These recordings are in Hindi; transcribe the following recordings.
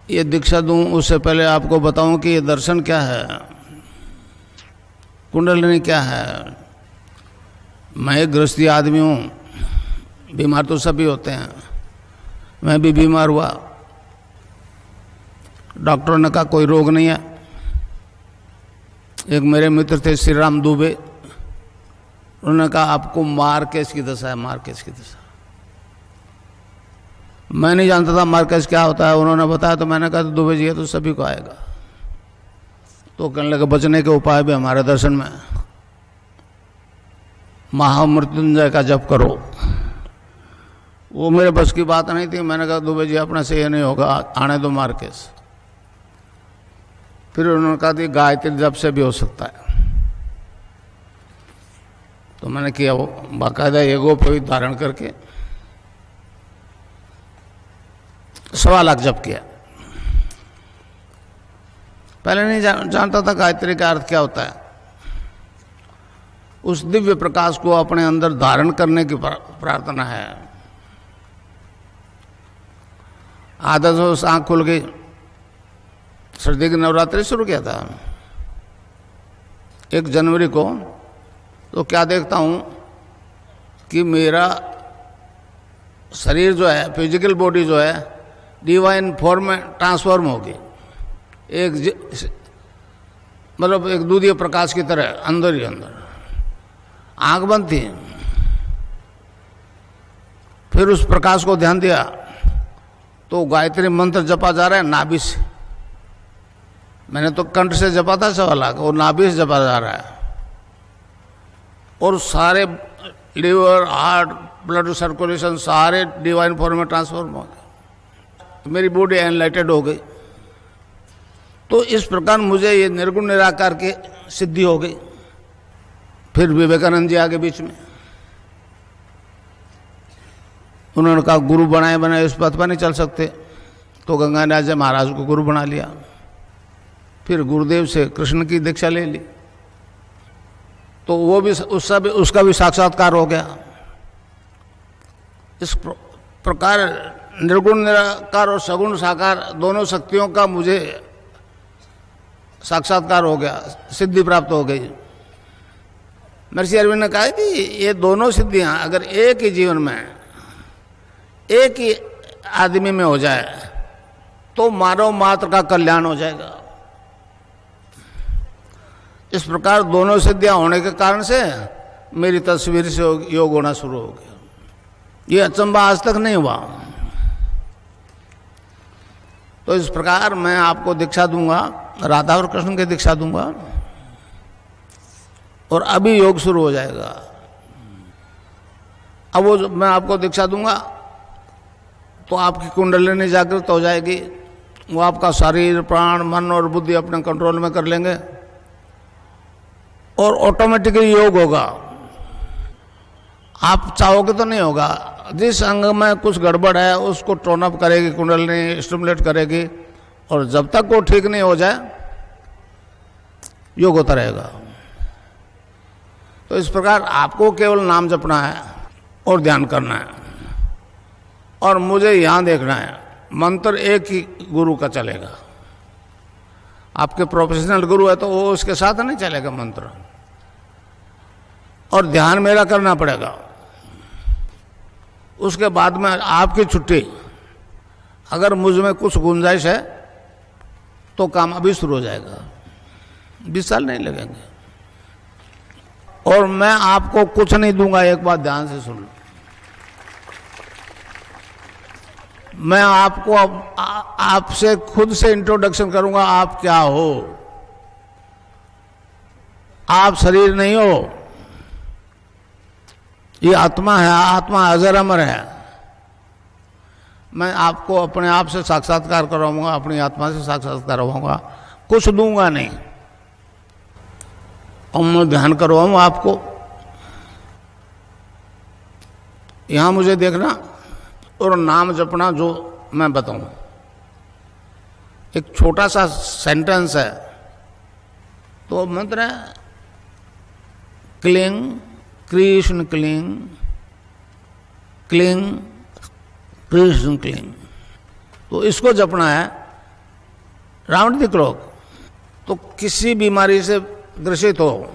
ये दीक्षा दूं उससे पहले आपको बताऊं कि ये दर्शन क्या है, कुंडलिनी क्या है। मैं एक गृहस्थी आदमी हूँ, बीमार तो सभी होते हैं, मैं भी बीमार हुआ। डॉक्टरों ने कहा कोई रोग नहीं है। एक मेरे मित्र थे श्री राम दुबे, उन्होंने कहा आपको मार्केस की दशा है, मार्केस की दशा। मैं नहीं जानता था मार्केस क्या होता है, उन्होंने बताया तो मैंने कहा तो दुबे जी है तो सभी को आएगा। तो कहने लगे बचने के उपाय भी हमारे दर्शन में, महामृत्युंजय का जप करो। वो मेरे बस की बात नहीं थी। मैंने कहा दुबे जी अपने से ये नहीं होगा, आने दो मार्केस। फिर उन्होंने कहा कि गायत्री जप से भी हो सकता है। तो मैंने किया, वो बाकायदा एगो पे धारण करके 1.25 लाख जप किया। पहले नहीं जानता था गायत्री का अर्थ क्या होता है। उस दिव्य प्रकाश को अपने अंदर धारण करने की प्रार्थना है। आदत से आँख खुल गई, सर्दी की नवरात्रि शुरू किया था 1 जनवरी को। तो क्या देखता हूँ कि मेरा शरीर जो है, फिजिकल बॉडी जो है, डिवाइन फॉर्म में ट्रांसफॉर्म हो गई। मतलब एक दूधीय प्रकाश की तरह अंदर ही अंदर। आँख बंद थी, फिर उस प्रकाश को ध्यान दिया तो गायत्री मंत्र जपा जा रहा है नाभि से। मैंने तो कंठ से जपा था 1.25 लाख, और नाभि से जपा जा रहा है। और सारे लिवर, हार्ट, ब्लड सर्कुलेशन सारे डिवाइन फॉर्म में ट्रांसफॉर्म हो गए। मेरी बॉडी एनलाइटेड हो गई। तो इस प्रकार मुझे ये निर्गुण निराकार की सिद्धि हो गई। फिर विवेकानंद जी आगे बीच में, उन्होंने कहा गुरु बनाए बनाए इस पथ पर नहीं चल सकते, तो गंगानाथ जी महाराज को गुरु बना लिया। फिर गुरुदेव से कृष्ण की दीक्षा ले ली, तो वो भी उसका भी साक्षात्कार हो गया। इस प्रकार निर्गुण निराकार और सगुण साकार दोनों शक्तियों का मुझे साक्षात्कार हो गया, सिद्धि प्राप्त हो गई। महर्षि अरविंद ने कहा कि ये दोनों सिद्धियां अगर एक ही जीवन में, एक ही आदमी में हो जाए तो मानव मात्र का कल्याण हो जाएगा। इस प्रकार दोनों सिद्धियां होने के कारण से मेरी तस्वीर से योग होना शुरू हो गया। ये अचंबा आज तक नहीं हुआ। तो इस प्रकार मैं आपको दीक्षा दूंगा, राधा और कृष्ण की दीक्षा दूंगा, और अभी योग शुरू हो जाएगा। अब वो मैं आपको दीक्षा दूंगा तो आपकी कुंडलिनी जागृत हो जाएगी। वो आपका शरीर, प्राण, मन और बुद्धि अपने कंट्रोल में कर लेंगे और ऑटोमेटिकली योग होगा। आप चाहोगे तो नहीं होगा। जिस अंग में कुछ गड़बड़ है उसको टोन अप करेगी कुंडलिनी, स्टिमुलेट करेगी, और जब तक वो ठीक नहीं हो जाए योग होता रहेगा। तो इस प्रकार आपको केवल नाम जपना है और ध्यान करना है, और मुझे यहाँ देखना है। मंत्र एक ही गुरु का चलेगा। आपके प्रोफेशनल गुरु है तो वो उसके साथ नहीं चलेगा मंत्र, और ध्यान मेरा करना पड़ेगा। उसके बाद में आपकी छुट्टी। अगर मुझ में कुछ गुंजाइश है तो काम अभी शुरू हो जाएगा, 20 साल नहीं लगेंगे। और मैं आपको कुछ नहीं दूंगा, एक बात ध्यान से सुन लो। मैं आपको आपसे खुद से इंट्रोडक्शन करूंगा। आप क्या हो? आप शरीर नहीं हो, ये आत्मा है। आत्मा अजर अमर है। मैं आपको अपने आप से साक्षात्कार करवाऊंगा, अपनी आत्मा से साक्षात्कार करवाऊंगा, कुछ दूंगा नहीं। और मैं ध्यान करवाऊंगा आपको। यहां मुझे देखना और नाम जपना जो मैं बताऊं। एक छोटा सा सेंटेंस है, तो मंत्र है cling Krishna cling, cling Krishna cling. तो इसको जपना है रावणिक रोग, तो किसी बीमारी से ग्रसित हो,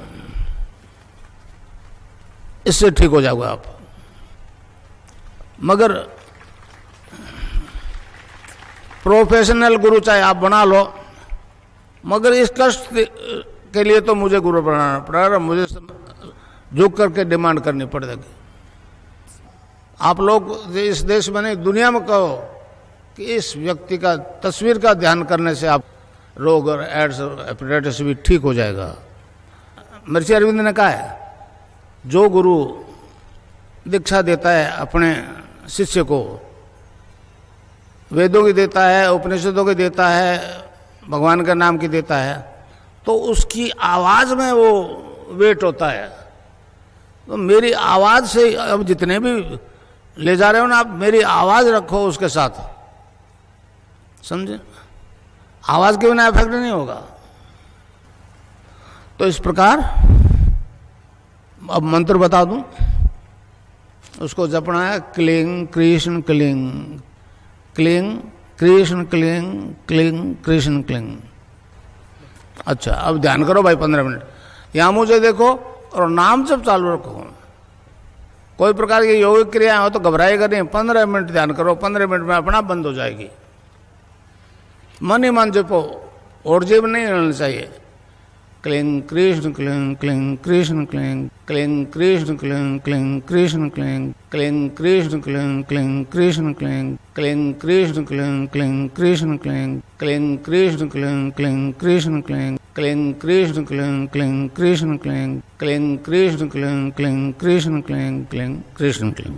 इससे ठीक हो जाओगे आप। मगर प्रोफेशनल गुरु चाहे आप बना लो, मगर इस कष्ट के लिए तो मुझे गुरु बनाना पड़ेगा, मुझे झुक करके डिमांड करनी पड़ेगी। आप लोग इस देश में नहीं, दुनिया में कहो कि इस व्यक्ति का तस्वीर का ध्यान करने से आप रोग और एड्स और हेपेटाइटिस भी ठीक हो जाएगा। महर्षि अरविंद ने कहा है, जो गुरु दीक्षा देता है अपने शिष्य को, वेदों की देता है, उपनिषदों की देता है, भगवान का नाम की देता है, तो उसकी आवाज़ में वो वेट होता है। तो मेरी आवाज़ से अब जितने भी ले जा रहे हो ना आप, मेरी आवाज़ रखो उसके साथ, समझे? आवाज़ के बिना इफेक्ट नहीं होगा। तो इस प्रकार अब मंत्र बता दूं, उसको जपना है, क्लीं कृष्ण क्लीं, क्लीं कृष्ण क्लीं, क्लीं कृष्ण क्लीं। अच्छा, अब ध्यान करो भाई 15 मिनट, यहाँ मुझे देखो और नाम जब चालू रखो। कोई प्रकार की योगिक क्रियाएं हो तो घबराएगा नहीं, 15 मिनट ध्यान करो, 15 मिनट में अपना बंद हो जाएगी। मन ही मन जपो, और जीव नहीं रहना चाहिए। क्लीं कृष्ण क्लीं, क्लीं कृष्ण क्लीं, क्लीं कृष्ण क्लीं, क्लीं कृष्ण क्लीं, क्लीं कृष्ण क्लीं, क्लीं कृष्ण क्लीं, क्लीं कृष्ण क्लीं, क्लीं कृष्ण क्लीं, क्लीं कृष्ण क्लीं, क्लीं कृष्ण क्लीं, क्लीं कृष्ण क्लीं, क्लीं कृष्ण क्लीं, क्लीं कृष्ण क्लीं, क्लीं कृष्ण क्लीं, क्लीं कृष्ण क्लीं।